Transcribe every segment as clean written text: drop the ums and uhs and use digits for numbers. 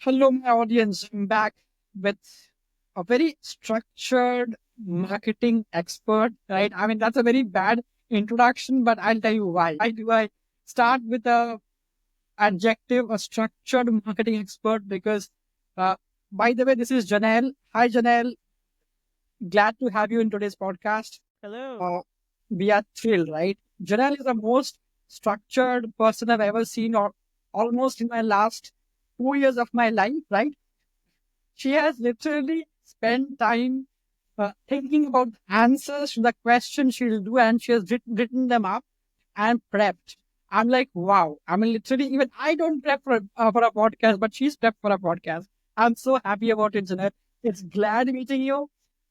Hello, my audience. I'm back with a very structured marketing expert, right? I mean, that's a very bad introduction, but I'll tell you why. Why do I start with a adjective, a structured marketing expert? Because, uh, by the way, this is Janel. Hi, Janel. Glad to have you in today's podcast. Hello. Uh, we are thrilled, right? Janel is the most structured person I've ever seen, or almost in my last 2 years of my life, right? She has literally spent time thinking about answers to the questions she'll do, and she has written them up and prepped. I'm like, wow. I mean, literally, even I don't prep for a podcast, but she's prepped for a podcast. I'm so happy about it, Janet. It's glad meeting you.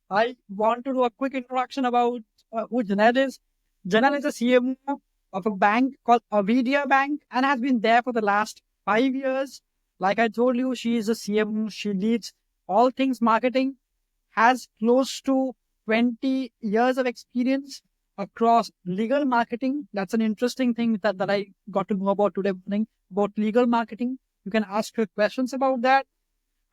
I want to do a quick introduction about who Janet is. Janet is a CMO of a bank called Avidia Bank and has been there for the last 5 years. Like I told you, she is a CMO. She leads all things marketing, has close to 20 years of experience across legal marketing. That's an interesting thing that I got to know about today morning about legal marketing. You can ask her questions about that.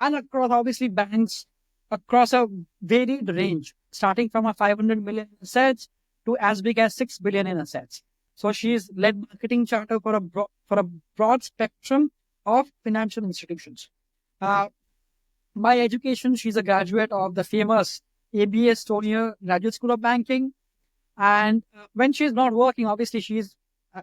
And across obviously banks across a varied range, starting from a 500 million assets to as big as 6 billion in assets. So she's led marketing charter for for a broad spectrum of financial institutions. Uh, by education, she's a graduate of the famous ABA Estonia Graduate School of Banking. And when she's not working, obviously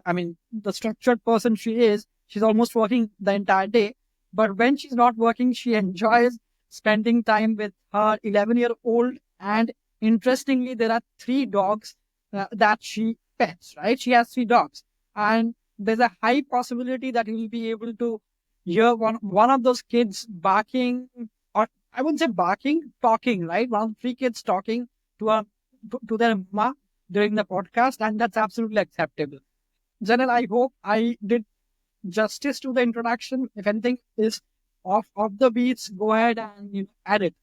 I mean, the structured person she is, she's almost working the entire day. But when she's not working, she enjoys spending time with her 11-year-old. And interestingly, there are three dogs that she pets, right? She has three dogs. And there's a high possibility that you'll be able to hear one of those kids barking, or I wouldn't say barking, talking, right? One of the three kids talking to to their mama during the podcast, and that's absolutely acceptable. Janel, I hope I did justice to the introduction. If anything is off the beats, go ahead and add it.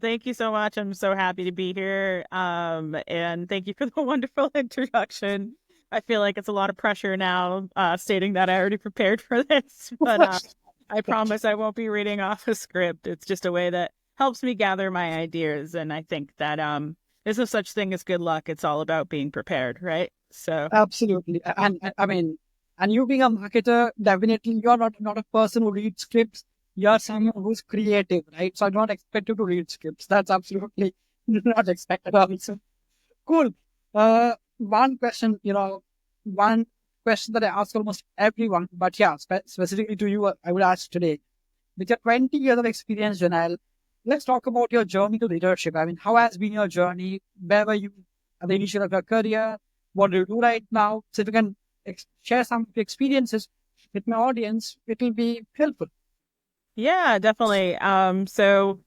Thank you so much. I'm so happy to be here. And thank you for the wonderful introduction. I feel like it's a lot of pressure now, stating that I already prepared for this, but I promise I won't be reading off a script. It's just a way that helps me gather my ideas. And I think that there's no such thing as good luck. It's all about being prepared, right? So Absolutely, and I mean, and you being a marketer, definitely you're not a person who reads scripts. You're someone who's creative, right? So I don't expect you to read scripts. That's absolutely not expected. Also, cool. One question, one question that I ask almost everyone, but yeah, specifically to you, I would ask today. With your 20 years of experience, Janelle, let's talk about your journey to leadership. I mean, how has been your journey? Where were you at the initial of your career? What do you do right now? So if you can share some of your experiences with my audience, it will be helpful. yeah, definitely. So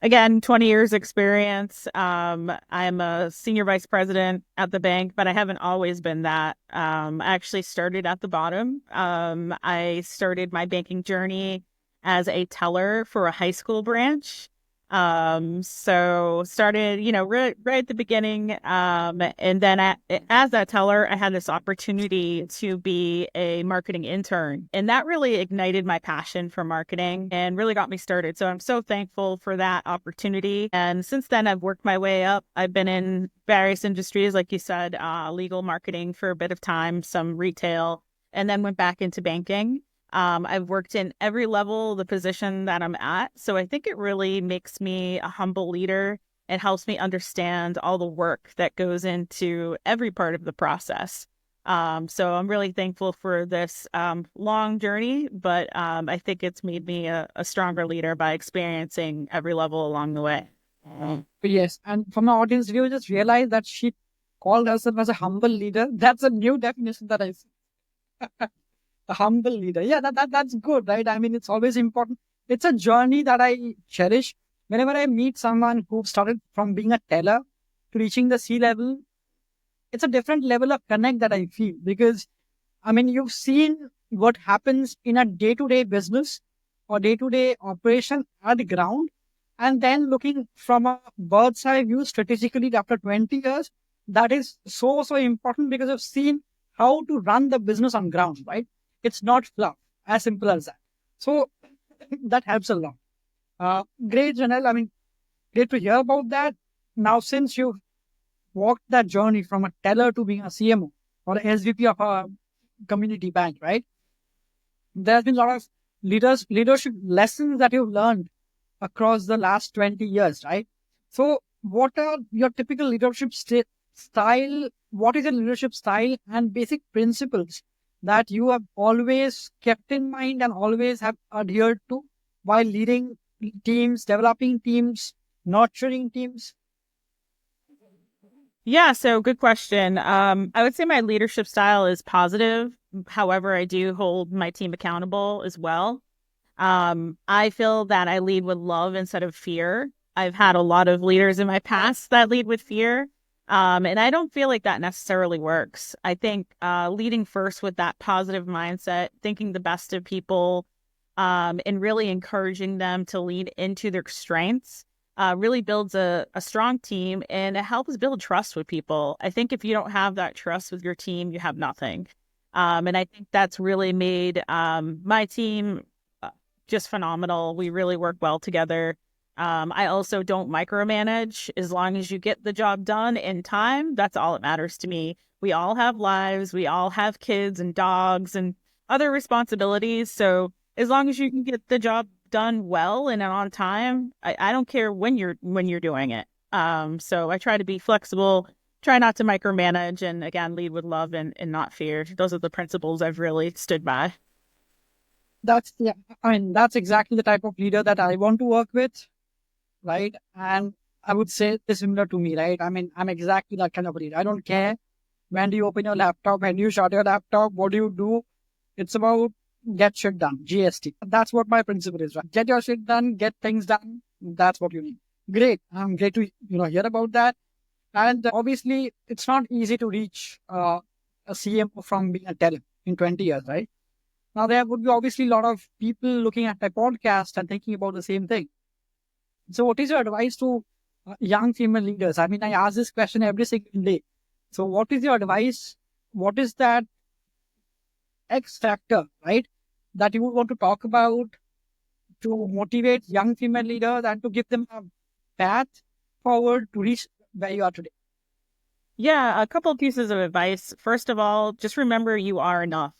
again, 20 years experience. I'm a senior vice president at the bank, but I haven't always been that. I actually started at the bottom. I started my banking journey as a teller for a high school branch. So started, right at the beginning. And then as that teller, I had this opportunity to be a marketing intern, and that really ignited my passion for marketing and really got me started. So I'm so thankful for that opportunity. And since then, I've worked my way up. I've been in various industries, like you said, legal marketing for a bit of time, some retail, and then went back into banking. I've worked in every level of the position that I'm at. So I think it really makes me a humble leader. It helps me understand all the work that goes into every part of the process. So I'm really thankful for this long journey, but I think it's made me a stronger leader by experiencing every level along the way. Yes, and from my audience, did you just realize that she called herself as a humble leader? That's a new definition that I see. A humble leader. Yeah, that's good, right? I mean, it's always important. It's a journey that I cherish. Whenever I meet someone who started from being a teller to reaching the C level, it's a different level of connect that I feel because I mean, you've seen what happens in a day to day business or day to day operation at the ground. And then looking from a bird's eye view strategically after 20 years, that is so important because you've seen how to run the business on ground, right? It's not fluff, as simple as that. So that helps a lot. Great, Janelle. I mean, great to hear about that. Now, since you've walked that journey from a teller to being a CMO or a SVP of a community bank, right? There's been a lot of leadership lessons that you've learned across the last 20 years, right? So, what are your typical leadership style? What is your leadership style and basic principles that you have always kept in mind and always have adhered to while leading teams, developing teams, nurturing teams? Yeah, so good question. I would say my leadership style is positive. However, I do hold my team accountable as well. I feel that I lead with love instead of fear. I've had a lot of leaders in my past that lead with fear. And I don't feel like that necessarily works. I think leading first with that positive mindset, thinking the best of people, and really encouraging them to lead into their strengths really builds a strong team, and it helps build trust with people. I think if you don't have that trust with your team, you have nothing. And I think that's really made my team just phenomenal. We really work well together. I also don't micromanage. As long as you get the job done in time, that's all that matters to me. We all have lives. We all have kids and dogs and other responsibilities. So as long as you can get the job done well and on time, I don't care when you're doing it. So I try to be flexible, try not to micromanage, and again, lead with love and not fear. Those are the principles I've really stood by. That's yeah, I mean that's exactly the type of leader that I want to work with, right? And I would say it's similar to me, right? I mean, I'm exactly that kind of leader. I don't care when do you open your laptop, when do you shut your laptop, what do you do? It's about get shit done, GST. That's what my principle is, right? Get your shit done, get things done. That's what you need. Great. I'm great to hear about that. And obviously, it's not easy to reach a CMO from being a teller in 20 years, right? Now, there would be obviously a lot of people looking at my podcast and thinking about the same thing. So, what is your advice to young female leaders? I mean, I ask this question every single day. So, what is your advice? What is that X factor, right, that you would want to talk about to motivate young female leaders and to give them a path forward to reach where you are today? Yeah, a couple of pieces of advice. First of all, just remember you are enough.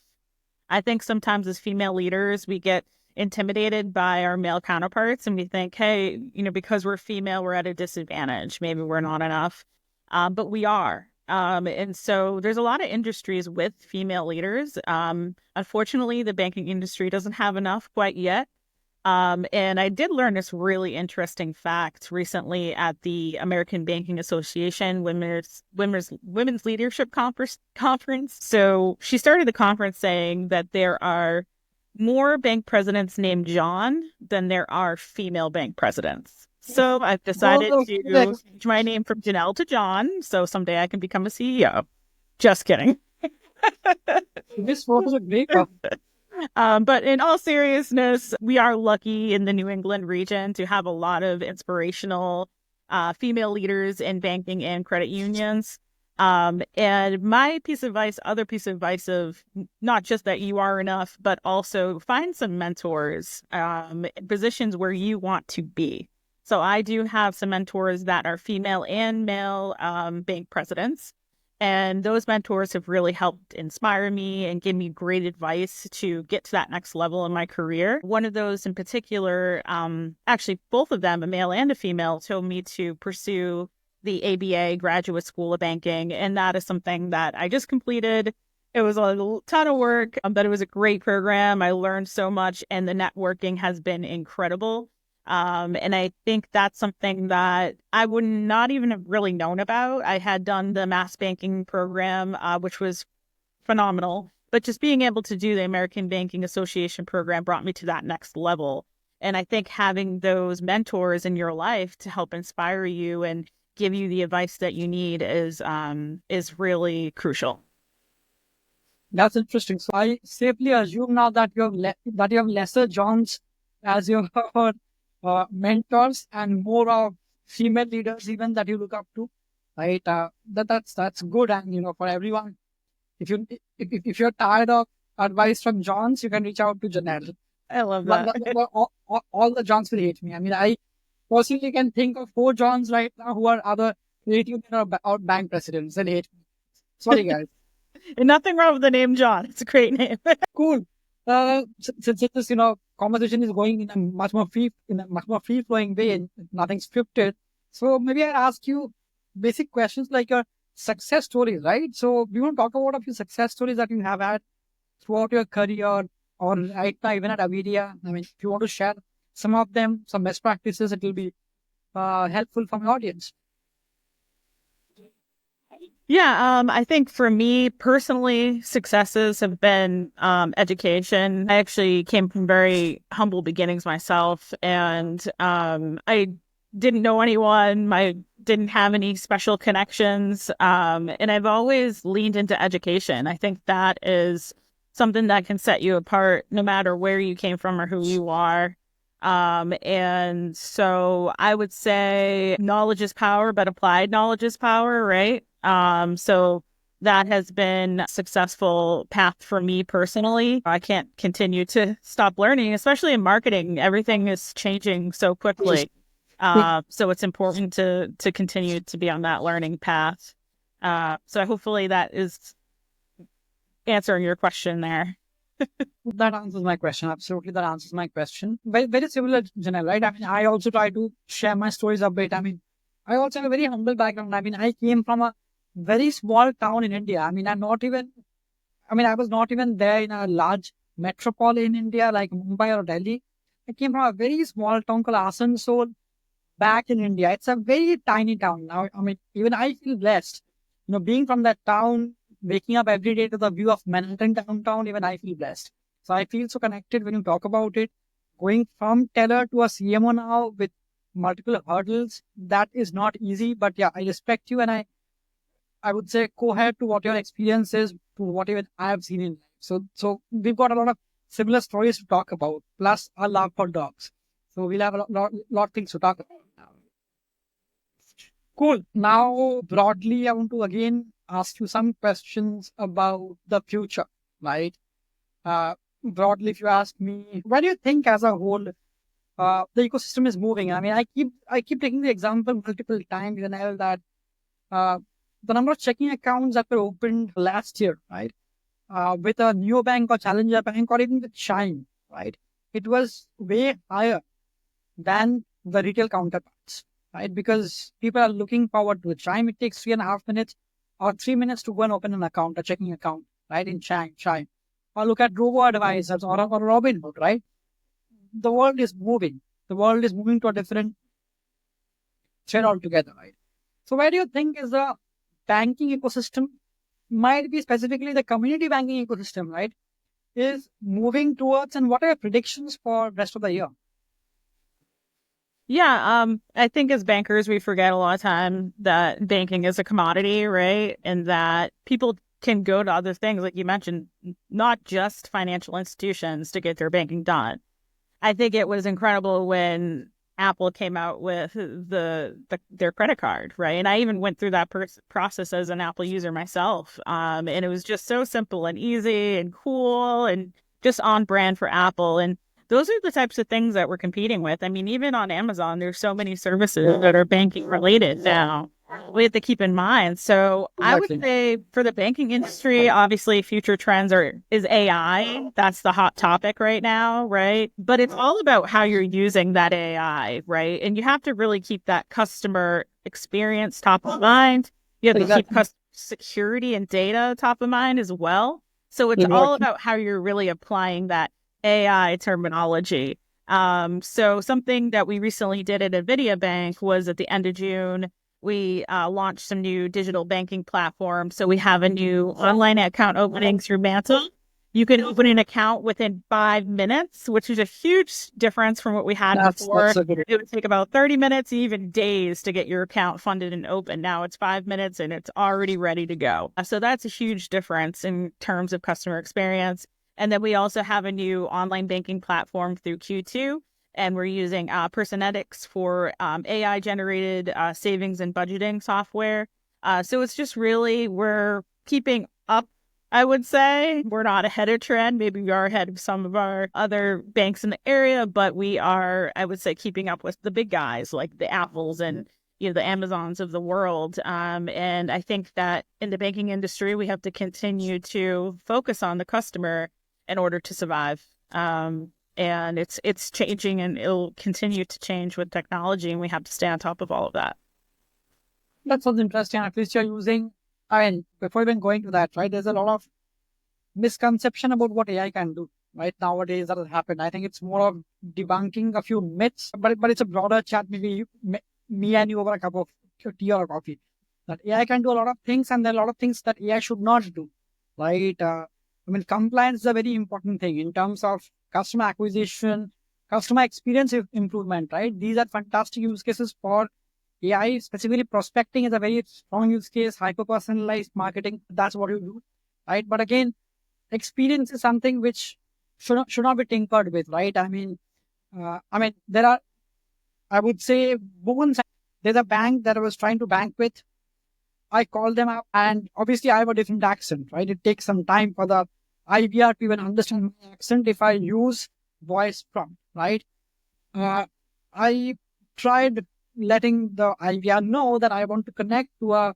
I think sometimes as female leaders, we get intimidated by our male counterparts and we think, hey, because we're female, we're at a disadvantage. Maybe we're not enough. But we are. And so there's a lot of industries with female leaders. Unfortunately, the banking industry doesn't have enough quite yet. And I did learn this really interesting fact recently at the American Banking Association Women's Leadership Conference. So she started the conference saying that there are more bank presidents named John than there are female bank presidents. So I've decided Oh, to change my name from Janelle to John, so someday I can become a CEO. Just kidding. this was a great one. But in all seriousness, we are lucky in the New England region to have a lot of inspirational female leaders in banking and credit unions. And my other piece of advice of not just that you are enough, but also find some mentors in positions where you want to be. So I do have some mentors that are female and male bank presidents. And those mentors have really helped inspire me and give me great advice to get to that next level in my career. One of those in particular, actually, both of them, a male and a female, told me to pursue the ABA Graduate School of Banking. And that is something that I just completed. It was a ton of work, but it was a great program. I learned so much, and the networking has been incredible. And I think that's something that I would not even have really known about. I had done the mass banking program, which was phenomenal, but just being able to do the American Banking Association program brought me to that next level. And I think having those mentors in your life to help inspire you and give you the advice that you need is really crucial. That's interesting. So I safely assume now that that you have lesser Johns as your mentors and more of female leaders even that you look up to, right? That's good, and for everyone, if you're tired of advice from Johns, you can reach out to Janelle. I love that. All the Johns will hate me. I mean, I personally can think of 4 Johns right now who are other creative or bank presidents and hate me. Sorry, guys. And nothing wrong with the name John. It's a great name. Cool. Since this conversation is going in a much more free flowing way and nothing scripted, so maybe I ask you basic questions like your success stories, right? So we want to talk about a few success stories that you have had throughout your career or right now even at Avidia. I mean, if you want to share some of them, some best practices, it will be helpful for my audience. Yeah, I think for me personally, successes have been education. I actually came from very humble beginnings myself, and I didn't know anyone. I didn't have any special connections, and I've always leaned into education. I think that is something that can set you apart, no matter where you came from or who you are. And so I would say knowledge is power, but applied knowledge is power, right? So that has been a successful path for me personally. I can't continue to stop learning, especially in marketing. Everything is changing so quickly. So it's important to continue to be on that learning path. So hopefully that is answering your question there. That answers my question. Absolutely, that answers my question. Very similar, Janelle, right? I mean, I also try to share my stories a bit. I mean, I also have a very humble background. I mean, I came from a very small town in India. I mean, I was not even there in a large metropole in India like Mumbai or Delhi. I came from a very small town called Asansol back in India. It's a very tiny town. Now, I mean, even I feel blessed. Being from that town, waking up every day to the view of Manhattan downtown, even I feel blessed. So I feel so connected when you talk about it. Going from teller to a CMO now with multiple hurdles, that is not easy. But yeah, I respect you and I would say co-head to what your experience is to what even I have seen in life. So we've got a lot of similar stories to talk about, plus a love for dogs. So we'll have a lot of things to talk about. Cool. Now, broadly, I want to again ask you some questions about the future, right? Broadly, if you ask me, where do you think, as a whole, the ecosystem is moving? I mean, I keep taking the example multiple times, Janelle, that uh, the number of checking accounts that were opened last year, right, with a neobank or challenger bank or even with Shine, right, it was way higher than the retail counterparts, right? Because people are looking forward to it. Chime, it takes 3.5 minutes or 3 minutes to go and open an account, a checking account, right? In Chime. Or look at robo advisors or Robinhood, right? The world is moving. The world is moving to a different thread altogether, right? So where do you think is the banking ecosystem, might be specifically the community banking ecosystem, right, is moving towards, and what are your predictions for rest of the year? Yeah, I think as bankers, we forget a lot of time that banking is a commodity, right? And that people can go to other things, like you mentioned, not just financial institutions to get their banking done. I think it was incredible when Apple came out with their credit card, right? And I even went through that process as an Apple user myself. And it was just so simple and easy and cool and just on brand for Apple. And those are the types of things that we're competing with. I mean, even on Amazon, there's so many services that are banking related now. We have to keep in mind. So I would Exactly. say for the banking industry, obviously future trends is AI. That's the hot topic right now, right? But it's all about how you're using that AI, right? And you have to really keep that customer experience top of mind. You have to keep Exactly. customer security and data top of mind as well. So it's all Exactly. about how you're really applying that AI terminology. So something that we recently did at Avidia Bank was at the end of June, we launched some new digital banking platforms. So we have a new online account opening through Mantle. You can open an account within 5 minutes, which is a huge difference from what we had That's before. a good. It would take about 30 minutes, even days to get your account funded and open. Now it's 5 minutes and it's already ready to go. So that's a huge difference in terms of customer experience. And then we also have a new online banking platform through Q2, and we're using Personetics for AI generated savings and budgeting software. So it's just really, we're keeping up I would say we're not ahead of trend. Maybe we are ahead of some of our other banks in the area, but we are, I would say, keeping up with the big guys like the Apples and the Amazons of the world. And I think that in the banking industry, we have to continue to focus on the customer in order to survive. And it's changing, and it'll continue to change with technology, and we have to stay on top of all of that. That sounds interesting. At least you're using, I mean, before even going to that, right, there's a lot of misconception about what AI can do, right? Nowadays, that has happened. I think it's more of debunking a few myths, but it's a broader chat, maybe me and you over a cup of tea or coffee. That AI can do a lot of things, and there are a lot of things that AI should not do, right? I mean, compliance is a very important thing in terms of customer acquisition, customer experience improvement, right? These are fantastic use cases for AI. Specifically, prospecting is a very strong use case. Hyper personalized marketing, that's what you do, right? But again, experience is something which should not be tinkered with, right? I mean, there are, I would say, boons. There's a bank that I was trying to bank with. I called them up, and obviously I have a different accent, right? It takes some time for the IVR to even understand my accent if I use voice prompt, right? Uh, I tried letting the IVR know that I want to connect to a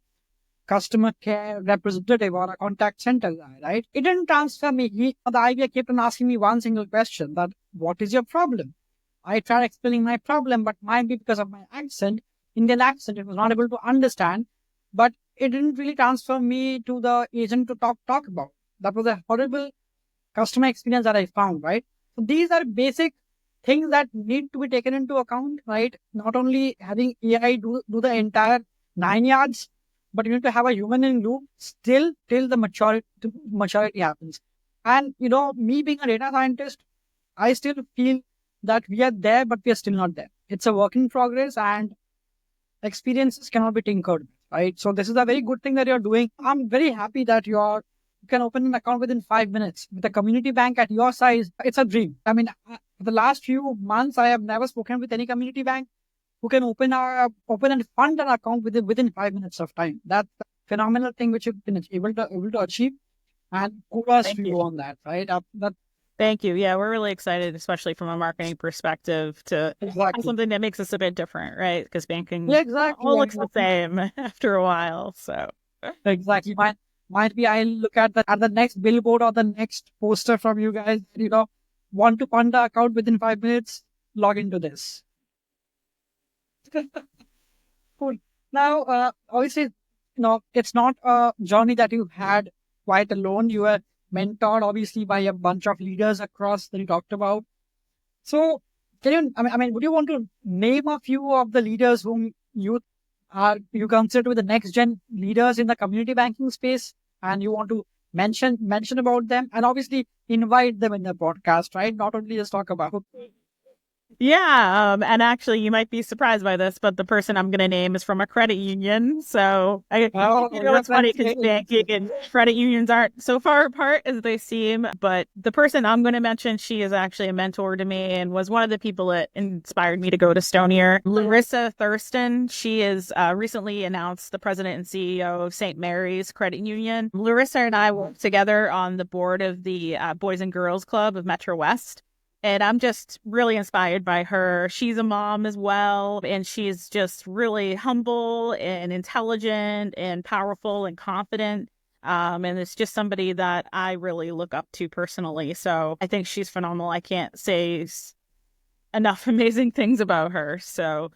customer care representative or a contact center guy, right? It didn't transfer me. The IVR kept on asking me one single question, that what is your problem? I tried explaining my problem, but might be because of my accent, Indian accent, it was not able to understand. But it didn't really transfer me to the agent to talk about. That was a horrible customer experience that I found, right? So these are basic things that need to be taken into account, right? Not only having AI do the entire 9 yards, but you need to have a human in loop still till the maturity happens. And me being a data scientist, I still feel that we are there, but we are still not there. It's a work in progress, and experiences cannot be tinkered, right? So this is a very good thing that you're doing. I'm very happy that you can open an account within 5 minutes with a community bank at your size. It's a dream. I mean, for the last few months, I have never spoken with any community bank who can open and fund an account within 5 minutes of time. That's a phenomenal thing which you've been able to achieve, and kudos Thank to you. you on that, right? That Thank you. Yeah, we're really excited, especially from a marketing perspective, to have exactly, something that makes us a bit different, right? Because yeah, banking exactly, all looks the exactly. same after a while. So, Exactly. Might be I'll look at the next billboard or the next poster from you guys. Want to fund the account within 5 minutes? Log into this. Cool. Now, obviously, it's not a journey that you had quite alone. You were mentored, obviously, by a bunch of leaders across that you talked about. So, can you? I mean, would you want to name a few of the leaders whom you consider to be the next gen leaders in the community banking space, and you want to mention about them, and obviously invite them in the podcast, right? Not only just talk about. yeah, and actually, you might be surprised by this, but the person I'm going to name is from a credit union. So, Oh, it's funny because banking and credit unions aren't so far apart as they seem. But the person I'm going to mention, she is actually a mentor to me and was one of the people that inspired me to go to Stonier. Larissa Thurston, she is recently announced the president and CEO of St. Mary's Credit Union. Larissa and I work together on the board of the Boys and Girls Club of Metro West. And I'm just really inspired by her. She's a mom as well, and she's just really humble and intelligent and powerful and confident. And it's just somebody that I really look up to personally. So I think she's phenomenal. I can't say enough amazing things about her. So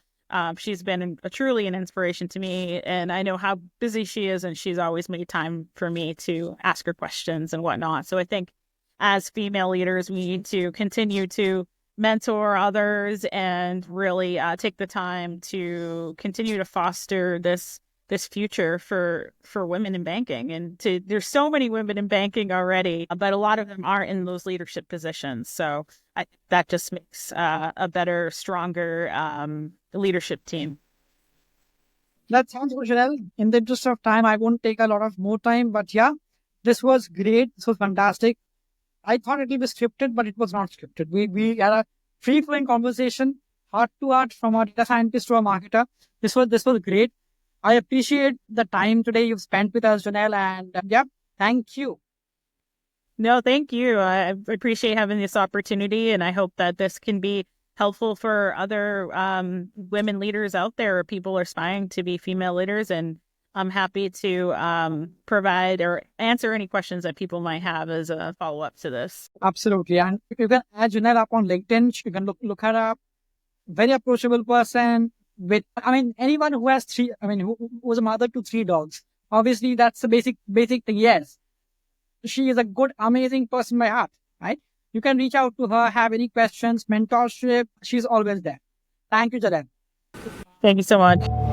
she's been truly an inspiration to me. And I know how busy she is, and she's always made time for me to ask her questions and whatnot. So I think as female leaders, we need to continue to mentor others and really take the time to continue to foster this future for women in banking. And there's so many women in banking already, but a lot of them are in those leadership positions. So that just makes a better, stronger leadership team. That sounds good, Janelle. In the interest of time, I won't take a lot of more time, but yeah, this was great. This was fantastic. I thought it would be scripted, but it was not scripted. We had a free flowing conversation, heart to heart, from a data scientist to a marketer. This was great. I appreciate the time today you've spent with us, Janelle, and yeah, thank you. No, thank you. I appreciate having this opportunity, and I hope that this can be helpful for other women leaders out there, or people aspiring to be female leaders. And I'm happy to provide or answer any questions that people might have as a follow up to this. Absolutely. And you can add Janelle up on LinkedIn. You can look her up. Very approachable person with, I mean, anyone who has three, I mean, who was a mother to three dogs. Obviously, that's the basic thing. Yes. She is a good, amazing person by heart, right? You can reach out to her, have any questions, mentorship. She's always there. Thank you, Janelle. Thank you so much.